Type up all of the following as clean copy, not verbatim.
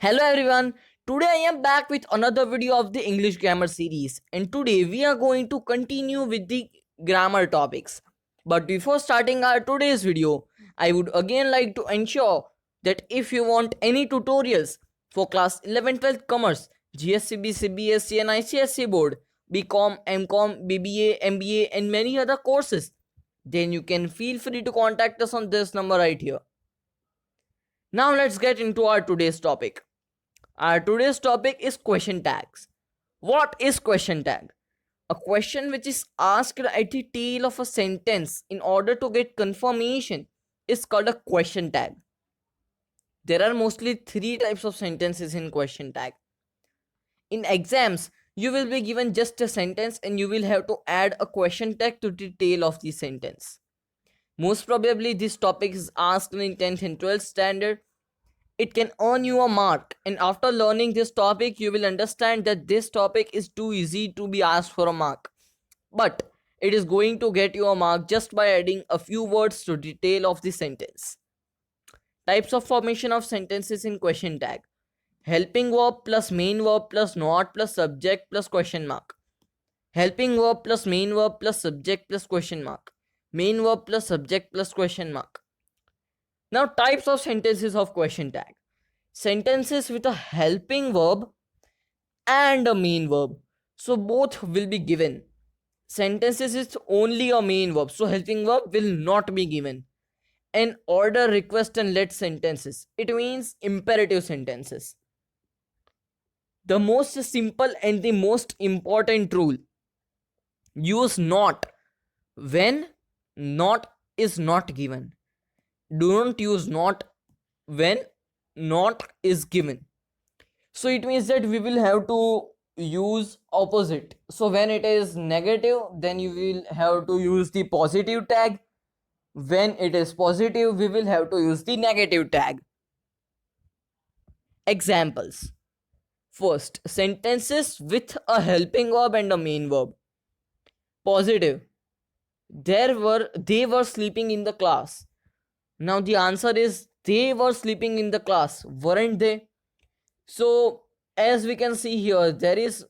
Hello everyone, today I am back with another video of the English grammar series, and today we are going to continue with the grammar topics. But before starting our today's video, I would again like to ensure that if you want any tutorials for class 11 12th commerce, GSCB, CBSC and ICSC board, BCom, MCom, BBA, MBA and many other courses, then you can feel free to contact us on this number right here. Now let's get into our today's topic. Our today's topic is question tags. What is question tag? A question which is asked at the tail of a sentence in order to get confirmation is called a question tag. There are mostly three types of sentences in question tag. In exams, you will be given just a sentence and you will have to add a question tag to the tail of the sentence. Most probably this topic is asked in 10th and 12th standard. It can earn you a mark, and after learning this topic you will understand that this topic is too easy to be asked for a mark, but it is going to get you a mark just by adding a few words to detail of the sentence. Types of formation of sentences in question tag: helping verb plus main verb plus not plus subject plus question mark, helping verb plus main verb plus subject plus question mark, main verb plus subject plus question mark. Now, types of sentences of question tag: sentences with a helping verb and a main verb. So both will be given. Sentences with only a main verb. So helping verb will not be given. And order, request and let sentences. It means imperative sentences. The most simple and the most important rule: use not when not is not given. Do not use not when not is given. So it means that we will have to use opposite. So when it is negative, then you will have to use the positive tag. When it is positive, we will have to use the negative tag. Examples: first, sentences with a helping verb and a main verb. Positive: they were sleeping in the class. Now the answer is they were sleeping in the class, weren't they? So as we can see here, there is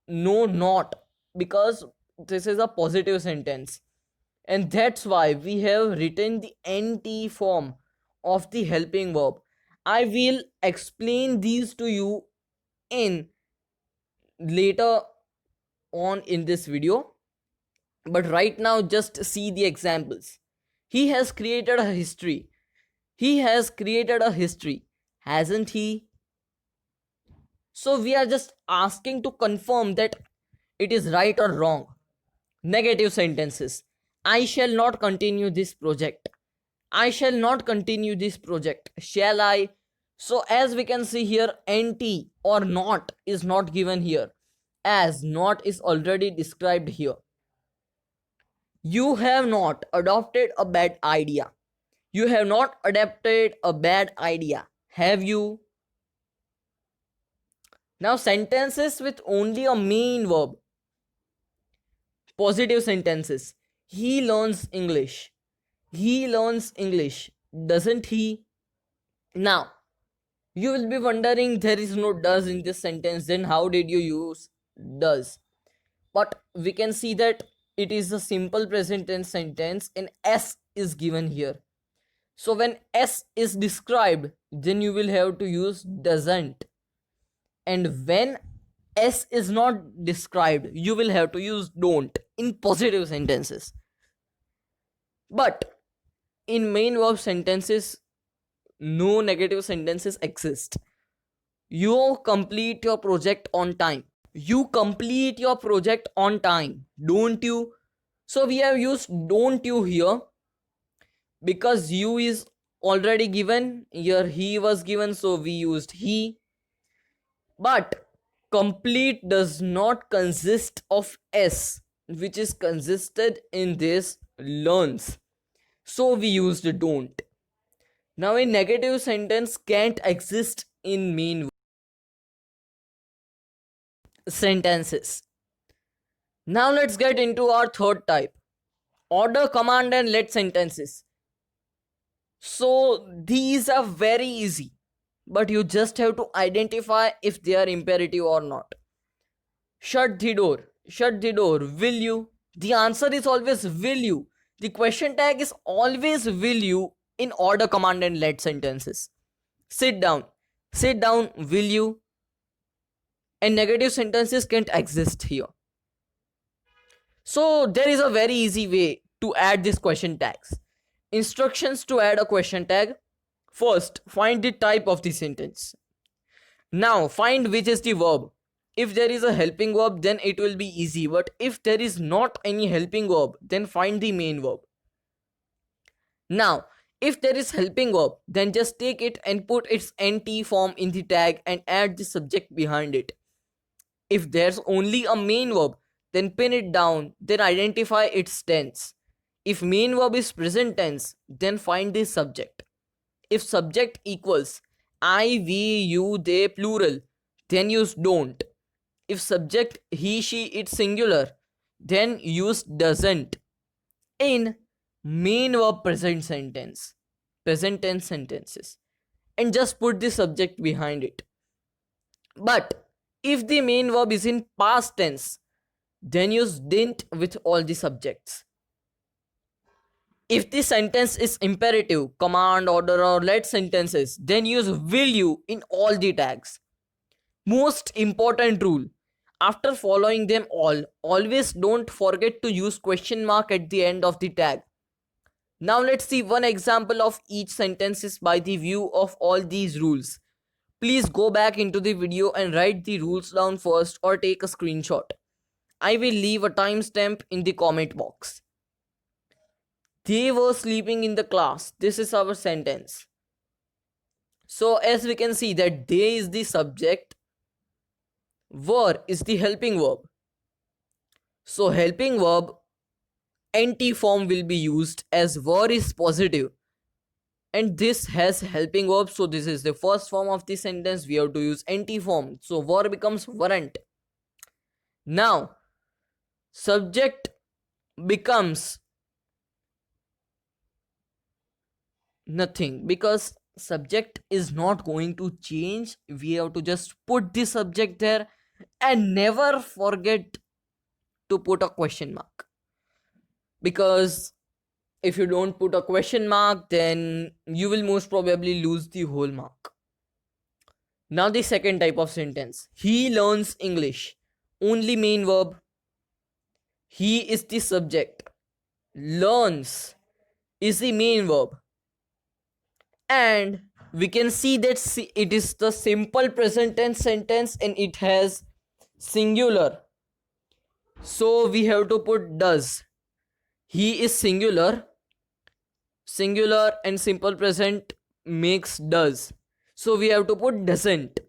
no not, because this is a positive sentence, and that's why we have written the nt form of the helping verb. I will explain these to you in later on in this video, but right now just see the examples. He has created a history. He has created a history, hasn't he? So we are just asking to confirm that it is right or wrong. Negative sentences: I shall not continue this project. I shall not continue this project. Shall I? So as we can see here, nt or not is not given here, as not is already described here. You have not adopted a bad idea. You have not adopted a bad idea, have you? Now sentences with only a main verb. Positive sentences: he learns English. He learns English, doesn't he? Now, you will be wondering, there is no does in this sentence, then how did you use does? But we can see that it is a simple present tense sentence and s is given here. So when s is described, then you will have to use doesn't. And when s is not described, you will have to use don't in positive sentences. But in main verb sentences, no negative sentences exist. You complete your project on time. You complete your project on time, don't you? So we have used don't you here because you is already given. Here he was given, so we used he. But complete does not consist of s, which is consisted in this learns. So we used don't. Now a negative sentence can't exist in main sentences. Now let's get into our third type: order, command and let sentences. So these are very easy. but you just have to identify if they are imperative or not. Shut the door. Shut the door. Will you? The answer is always will you. The question tag is always will you in order, command, and let sentences. Sit down. Sit down. Will you? And negative sentences can't exist here. So there is a very easy way to add these question tags. Instructions to add a question tag. First, find the type of the sentence. Now, find which is the verb. If there is a helping verb, then it will be easy. But if there is not any helping verb, then find the main verb. Now, if there is helping verb, then just take it and put its NT form in the tag and add the subject behind it. If there's only a main verb, then pin it down, then identify its tense. If main verb is present tense, then find the subject. If subject equals I, we, you, they plural, then use don't. If subject he, she, it singular, then use doesn't. In main verb present tense sentences, and just put the subject behind it. But if the main verb is in past tense, then use didn't with all the subjects. If the sentence is imperative, command, order, or let sentences, then use will you in all the tags. Most important rule: after following them all, always don't forget to use question mark at the end of the tag. Now let's see one example of each sentences by the view of all these rules. Please go back into the video and write the rules down first or take a screenshot. I will leave a timestamp in the comment box. They were sleeping in the class. This is our sentence. So as we can see that they is the subject, were is the helping verb. So helping verb NT form will be used as were is positive. And this has helping verb, so this is the first form of the sentence. We have to use NT form. So were becomes weren't. Now subject becomes nothing because subject is not going to change. We have to just put the subject there and never forget to put a question mark, because if you don't put a question mark, then you will most probably lose the whole mark. Now the second type of sentence: he learns English. Only main verb. He is the subject. Learns is the main verb. And we can see that it is the simple present tense sentence and it has singular. So we have to put does. He is singular. Singular and simple present makes does. So we have to put doesn't.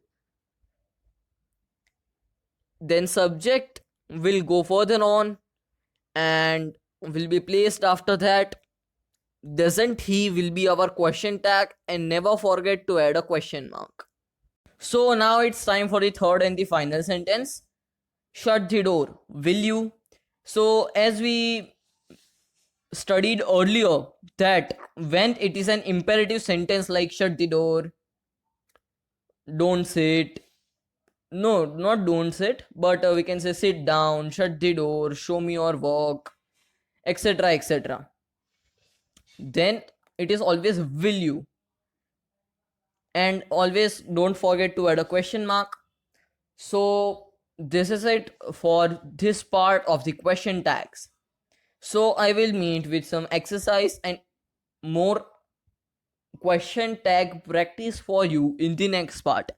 Then subject will go further on and will be placed after that. Doesn't he will be our question tag, and never forget to add a question mark. So now it's time for the third and the final sentence. Shut the door. Will you? So as we studied earlier that when it is an imperative sentence like shut the door, don't sit, no, not don't sit, but we can say sit down, shut the door, show me your work, etc, etc, then it is always will you. And always don't forget to add a question mark. So this is it for this part of the question tags. So I will meet with some exercise and more question tag practice for you in the next part.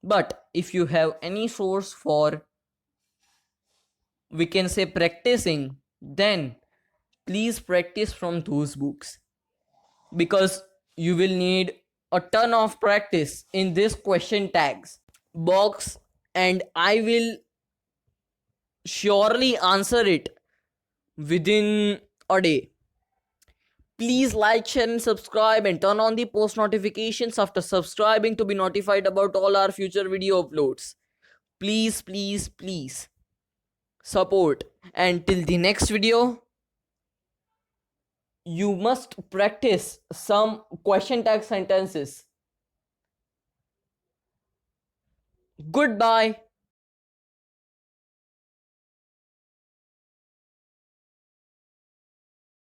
But if you have any source for, we can say, practicing, then please practice from those books, because you will need a ton of practice in this question tags box, and I will surely answer it within a day. Please like, share and subscribe, and turn on the post notifications after subscribing to be notified about all our future video uploads. Please, please, please support. And till the next video, you must practice some question tag sentences. Goodbye.